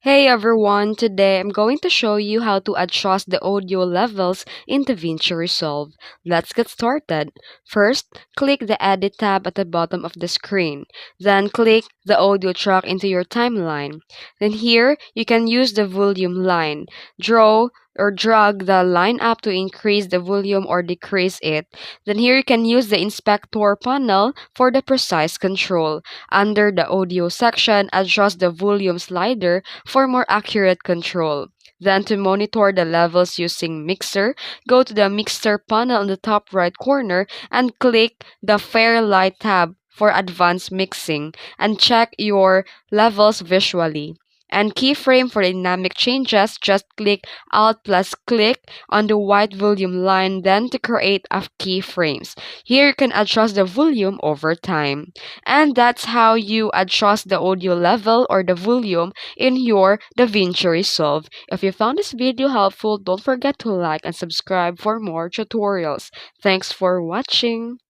Hey everyone, today I'm going to show you how to adjust the audio levels in DaVinci Resolve. Let's get started. First, click the Edit tab at the bottom of the screen. Then click the audio track into your timeline. Then here, you can use the volume line. Draw or drag the line up to increase the volume or decrease it. Then here you can use the inspector panel for the precise control. Under the audio section, adjust the volume slider for more accurate control. Then to monitor the levels using Mixer, go to the Mixer panel in the top right corner and click the Fairlight tab for advanced mixing and check your levels visually. And keyframe for dynamic changes, just click Alt plus click on the white volume line then to create a keyframes. Here you can adjust the volume over time. And that's how you adjust the audio level or the volume in your DaVinci Resolve. If you found this video helpful, don't forget to like and subscribe for more tutorials. Thanks for watching.